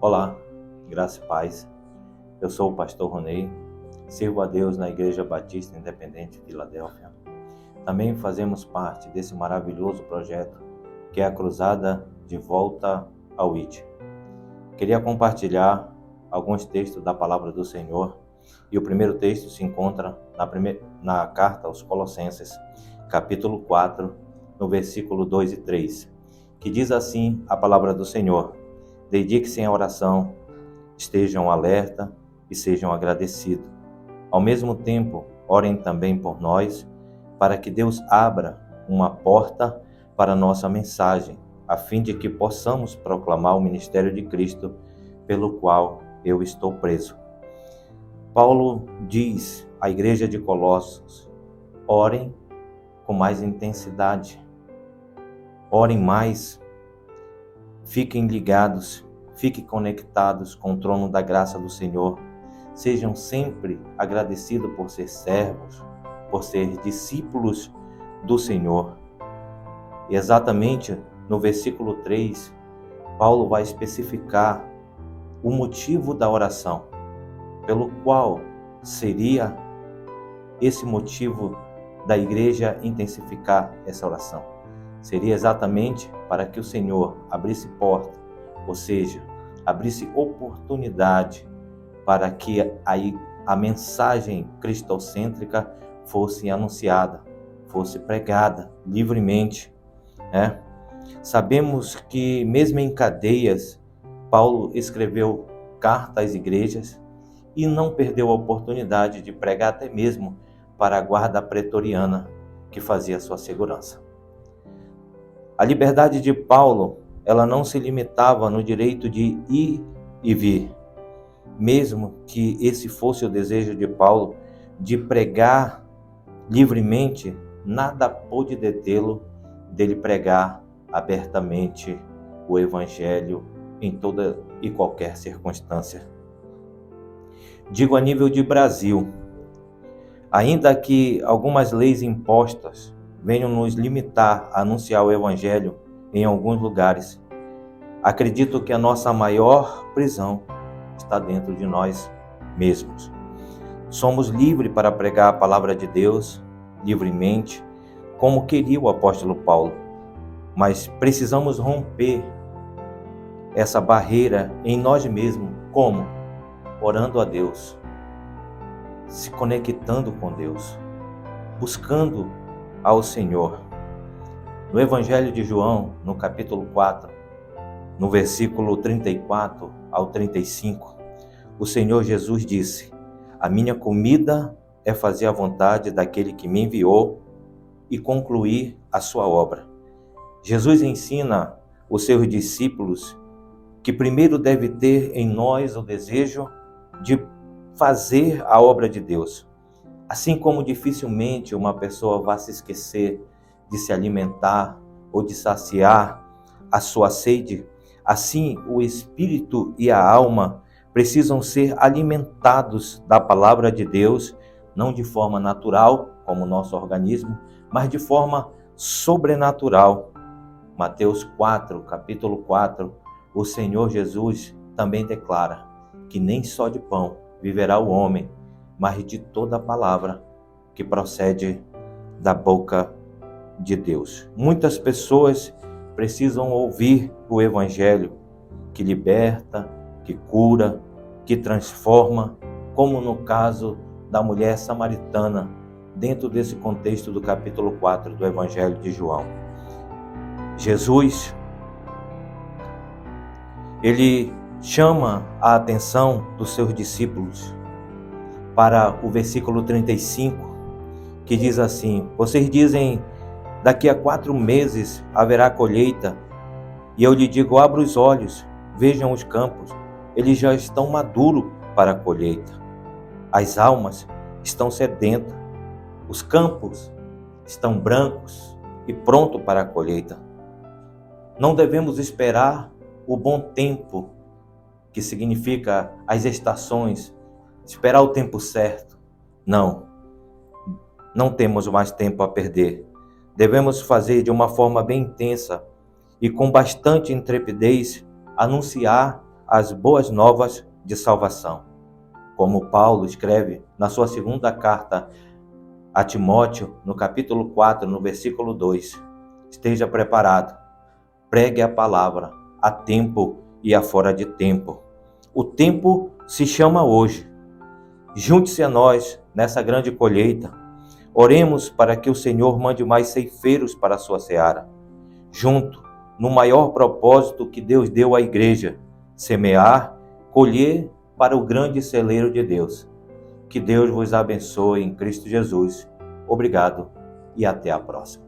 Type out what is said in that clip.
Olá, graça e paz. Eu sou o pastor Ronei, sirvo a Deus na Igreja Batista Independente de Filadélfia. Também fazemos parte desse maravilhoso projeto que é a Cruzada de Volta ao ID. Queria compartilhar alguns textos da Palavra do Senhor e o primeiro texto se encontra na carta aos Colossenses, capítulo 4, no versículo 2 e 3, que diz assim a Palavra do Senhor: dedique-se à oração, estejam alerta e sejam agradecidos. Ao mesmo tempo, orem também por nós, para que Deus abra uma porta para a nossa mensagem, a fim de que possamos proclamar o ministério de Cristo, pelo qual eu estou preso. Paulo diz à igreja de Colossos: orem com mais intensidade, orem mais, fiquem ligados, fiquem conectados com o trono da graça do Senhor. Sejam sempre agradecidos por ser servos, por ser discípulos do Senhor. E exatamente no versículo 3, Paulo vai especificar o motivo da oração, pelo qual seria esse motivo da igreja intensificar essa oração. Seria exatamente para que o Senhor abrisse porta, ou seja, abrisse oportunidade para que a mensagem cristocêntrica fosse anunciada, fosse pregada livremente. Sabemos que mesmo em cadeias, Paulo escreveu carta às igrejas e não perdeu a oportunidade de pregar até mesmo para a guarda pretoriana que fazia sua segurança. A liberdade de Paulo, ela não se limitava no direito de ir e vir. Mesmo que esse fosse o desejo de Paulo de pregar livremente, nada pôde detê-lo dele pregar abertamente o Evangelho em toda e qualquer circunstância. Digo a nível de Brasil, ainda que algumas leis impostas venham nos limitar a anunciar o Evangelho em alguns lugares, acredito que a nossa maior prisão está dentro de nós mesmos. Somos livres para pregar a palavra de Deus livremente, como queria o apóstolo Paulo, mas precisamos romper essa barreira em nós mesmos. Como? Orando a Deus, se conectando com Deus, buscando ao Senhor. No Evangelho de João, no capítulo 4, no versículo 34 ao 35, o Senhor Jesus disse: a minha comida é fazer a vontade daquele que me enviou e concluir a sua obra. Jesus ensina os seus discípulos que primeiro deve ter em nós o desejo de fazer a obra de Deus. Assim como dificilmente uma pessoa vai se esquecer de se alimentar ou de saciar a sua sede, assim o espírito e a alma precisam ser alimentados da palavra de Deus, não de forma natural, como o nosso organismo, mas de forma sobrenatural. Mateus 4, capítulo 4, o Senhor Jesus também declara que nem só de pão viverá o homem, mas de toda a palavra que procede da boca de Deus. Muitas pessoas precisam ouvir o Evangelho que liberta, que cura, que transforma, como no caso da mulher samaritana, dentro desse contexto do capítulo 4 do Evangelho de João. Jesus, ele chama a atenção dos seus discípulos para o versículo 35, que diz assim: vocês dizem, daqui a 4 meses haverá colheita, e eu lhe digo, abra os olhos, vejam os campos, eles já estão maduros para a colheita. As almas estão sedentas, os campos estão brancos e prontos para a colheita. Não devemos esperar o bom tempo, que significa as estações, esperar o tempo certo. Não temos mais tempo a perder. Devemos fazer de uma forma bem intensa e com bastante intrepidez anunciar as boas novas de salvação. Como Paulo escreve na sua segunda carta a Timóteo, no capítulo 4, no versículo 2, esteja preparado, pregue a palavra a tempo e a fora de tempo. O tempo se chama hoje. Junte-se a nós nessa grande colheita. Oremos para que o Senhor mande mais ceifeiros para a sua seara. Junto, no maior propósito que Deus deu à igreja, semear, colher para o grande celeiro de Deus. Que Deus vos abençoe em Cristo Jesus. Obrigado e até a próxima.